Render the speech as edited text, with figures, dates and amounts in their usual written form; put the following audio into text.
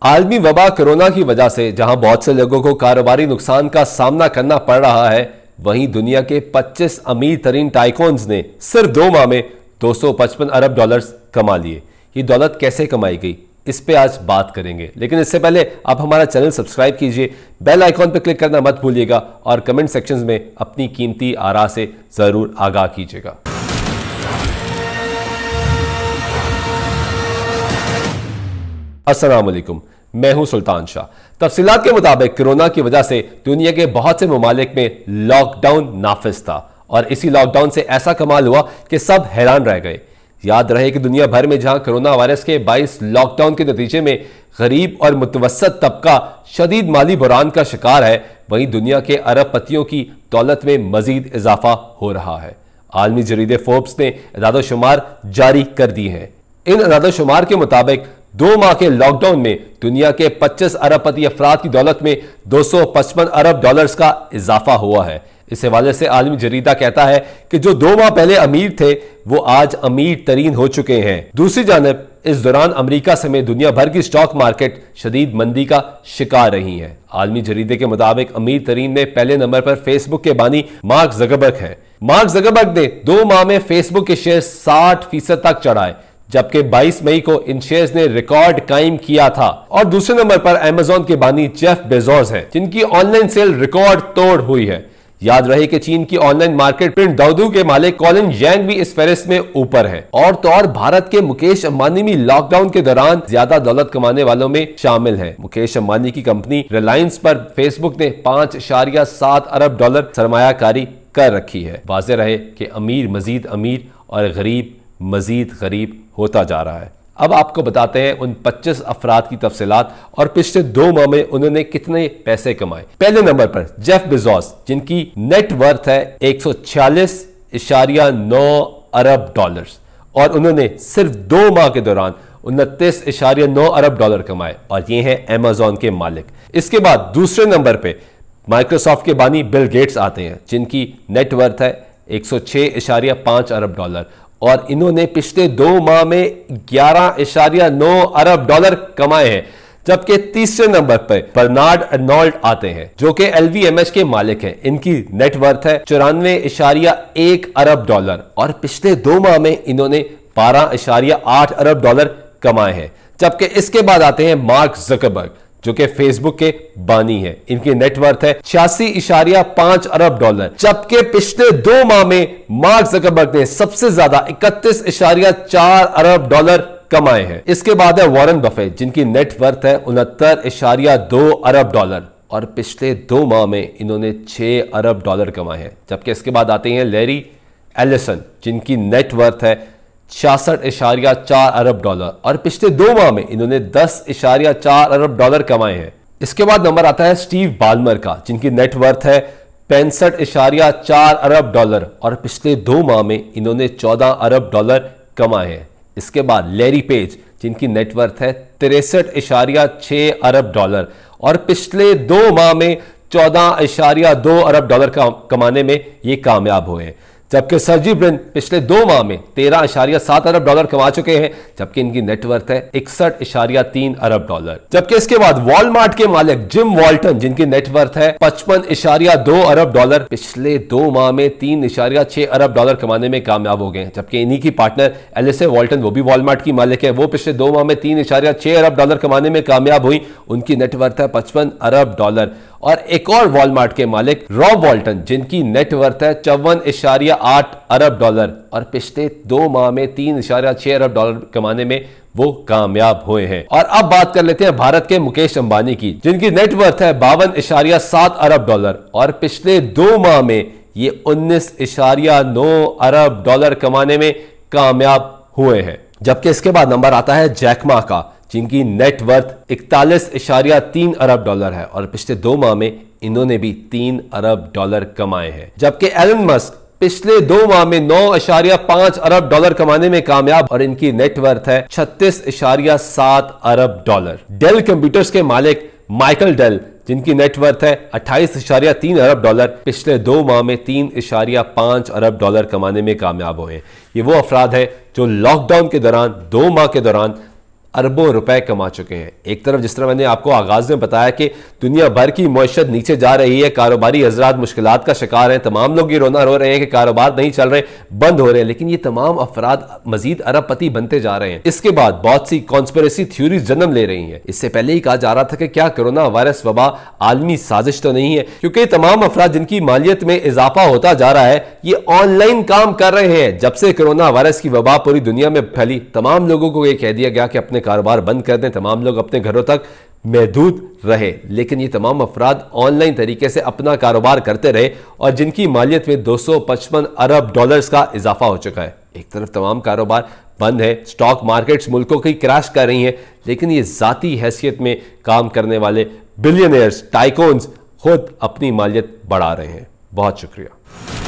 आलमी वबा कोरोना की वजह से जहां बहुत से लोगों को कारोबारी नुकसान का सामना करना पड़ रहा है, वहीं दुनिया के 25 अमीर तरीन टाइकून्स ने सिर्फ 2 माह में 255 अरब डॉलर्स कमा लिए। ये दौलत कैसे कमाई गई, इस पे आज बात करेंगे। लेकिन इससे पहले आप हमारा चैनल सब्सक्राइब कीजिए, बेल आइकॉन पर क्लिक करना मत भूलिएगा और कमेंट सेक्शन में अपनी कीमती आरा से जरूर आगाह कीजिएगा। अस्सलाम वालेकुम, मैं हूं सुल्तान शाह। तफसीलात के मुताबिक कोरोना की वजह से दुनिया के बहुत से ममालिक में लॉकडाउन नाफिज था और इसी लॉकडाउन से ऐसा कमाल हुआ कि सब हैरान रह गए। याद रहे कि दुनिया भर में जहां कोरोना वायरस के 22 लॉकडाउन के नतीजे में गरीब और मुतवस्सत तबका शदीद माली बुरान का शिकार है, वहीं दुनिया के अरबपतियों की दौलत में मजीद इजाफा हो रहा है। आलमी जरीदे फोर्ब्स ने इदाद-ओ-शुमार जारी कर दी हैं। इन इदाद-ओ-शुमार के मुताबिक 2 माह के लॉकडाउन में दुनिया के 25 अरबपति अफराद की दौलत में 255 अरब डॉलर्स का इजाफा हुआ है। इस हवाले से आलमी जरीदा कहता है कि जो 2 माह पहले अमीर थे वो आज अमीर तरीन हो चुके हैं। दूसरी जानब इस दौरान अमेरिका समेत दुनिया भर की स्टॉक मार्केट शदीद मंदी का शिकार रही है। आलमी जरीदे के मुताबिक अमीर तरीन में पहले नंबर पर फेसबुक के बानी मार्क ज़करबर्ग है। मार्क ज़करबर्ग ने 2 माह में फेसबुक के शेयर 60% तक चढ़ाए, जबकि 22 मई को इन शेयर्स ने रिकॉर्ड कायम किया था। और दूसरे नंबर पर अमेज़न के बानी जेफ बेजोस हैं, जिनकी ऑनलाइन सेल रिकॉर्ड तोड़ हुई है। याद रहे कि चीन की ऑनलाइन मार्केट प्रिंट दाउदू के मालिक कॉलिन यांग भी इस फहरिस्त में ऊपर है। और तो और भारत के मुकेश अंबानी भी लॉकडाउन के दौरान ज्यादा दौलत कमाने वालों में शामिल है। मुकेश अंबानी की कंपनी रिलायंस पर फेसबुक ने 5.7 अरब डॉलर सरमायाकारी कर रखी है। वाज़ेह रहे कि अमीर मजीद अमीर और गरीब मजीद गरीब होता जा रहा है। अब आपको बताते हैं उन 25 अफराद की तफसीलात और पिछले 2 माह में उन्होंने कितने पैसे कमाए। पहले नंबर पर जेफ बेजोस, जिनकी नेट वर्थ है 146.9 अरब डॉलर्स और उन्होंने सिर्फ 2 माह के दौरान 29.9 अरब डॉलर कमाए और ये हैं अमेज़न के मालिक। इसके बाद दूसरे नंबर पे माइक्रोसॉफ्ट के बानी बिल गेट्स आते हैं, जिनकी नेट वर्थ है 106.5 अरब डॉलर और इन्होंने पिछले 2 माह में 11.9 अरब डॉलर कमाए हैं। जबकि तीसरे नंबर पर बर्नार्ड अर्नोल्ड आते हैं, जो कि LVMH के मालिक हैं। इनकी नेट वर्थ है 94.1 अरब डॉलर और पिछले 2 माह में इन्होंने 12.8 अरब डॉलर कमाए हैं। जबकि इसके बाद आते हैं मार्क ज़करबर्ग, जो कि फेसबुक के बानी है। इनकी नेटवर्थ है 86.5 अरब डॉलर, जबकि पिछले 2 माह में मार्क ज़करबर्ग ने सबसे ज्यादा 31.4 अरब डॉलर कमाए हैं। इसके बाद है वॉरेन बफेट, जिनकी नेटवर्थ है 69.2 अरब डॉलर और पिछले 2 माह में इन्होंने 6 अरब डॉलर कमाए हैं। जबकि इसके बाद आते हैं लैरी एलिसन, जिनकी नेटवर्थ है 66.4 अरब डॉलर और पिछले 2 माह में इन्होंने 10.4 अरब डॉलर कमाए हैं। इसके बाद नंबर आता है स्टीव बाल्मर का, जिनकी नेटवर्थ है 65.4 अरब डॉलर और पिछले 2 माह में इन्होंने 14 अरब डॉलर कमाए हैं। इसके बाद लैरी पेज, जिनकी नेटवर्थ है 63.6 अरब डॉलर और पिछले 2 माह में 14.2 अरब डॉलर कमाने में ये कामयाब हुए हैं। जबकि सर्जी ब्रिन पिछले 2 माह में 13.7 अरब डॉलर कमा चुके हैं, जबकि इनकी नेटवर्थ है 61.3 अरब डॉलर। जबकि इसके बाद वॉलमार्ट के मालिक जिम वॉल्टन, जिनकी नेटवर्थ है 55.2 अरब डॉलर, पिछले 2 माह में 3.6 अरब डॉलर कमाने में कामयाब हो गए। जबकि इन्हीं की पार्टनर एलिसे वॉल्टन, वो भी वॉलमार्ट की मालिक है, वो पिछले 2 माह में 3.6 अरब डॉलर कमाने में कामयाब हुई। उनकी नेटवर्थ है 55 अरब डॉलर। और एक और वॉलमार्ट के मालिक रॉब वॉल्टन, जिनकी नेटवर्थ है 54.8 अरब डॉलर और पिछले 2 माह में 3.6 अरब डॉलर कमाने में वो कामयाब हुए हैं। और अब बात कर लेते हैं भारत के मुकेश अंबानी की, जिनकी नेटवर्थ है 52.7 अरब डॉलर और पिछले 2 माह में ये 19.9 अरब डॉलर कमाने में कामयाब हुए हैं। जबकि इसके बाद नंबर आता है जैक मा का, जिनकी नेटवर्थ 41.3 अरब डॉलर है और पिछले 2 माह में इन्होंने भी 3 अरब डॉलर कमाए हैं। जबकि एलन मस्क पिछले 2 माह में 9.5 अरब डॉलर कमाने में कामयाब और इनकी नेटवर्थ है 36.7 अरब डॉलर। डेल कंप्यूटर्स के मालिक माइकल डेल, जिनकी नेटवर्थ है 28.3 अरब डॉलर, पिछले 2 माह में 3.5 अरब डॉलर कमाने में कामयाब हुए। ये वो अफराद है जो लॉकडाउन के दौरान 2 माह के दौरान अरबों रुपए कमा चुके हैं। एक तरफ जिस तरह मैंने आपको आगाज में बताया कि दुनिया भर की मईशत नीचे जा रही है, कारोबारी हजरात मुश्किलात का शिकार हैं, तमाम लोग ये रोना रो रहे हैं कि कारोबार नहीं चल रहे, बंद हो रहे हैं, लेकिन ये तमाम अफराद मजीद अरबपति बनते जा रहे हैं। इसके बाद बहुत सी कॉन्स्पिरेसी थ्योरीज जन्म ले रही हैं। इससे पहले ही कहा जा रहा था कि क्या कोरोना वायरस वबा आलमी साजिश तो नहीं है, क्योंकि तमाम अफराद जिनकी मालियत में इजाफा होता जा रहा है ये ऑनलाइन काम कर रहे हैं। जब से कोरोना वायरस की वबा पूरी दुनिया में फैली, तमाम लोगों को यह कह दिया गया कि अपने कारोबार बंद कर दें, तमाम लोग अपने घरों तक महदूद रहे। लेकिन ये तमाम अफराद ऑनलाइन तरीके से अपना कारोबार करते रहे और जिनकी मालियत में 255 अरब डॉलर्स का इजाफा हो चुका है। एक तरफ तमाम कारोबार बंद है, स्टॉक मार्केट्स मुल्कों की क्रैश कर रही हैं, लेकिन ये जाती हैसियत में काम करने वाले बिलियनियर्स, टाइकून्स खुद अपनी मालियत बढ़ा रहे हैं। बहुत शुक्रिया।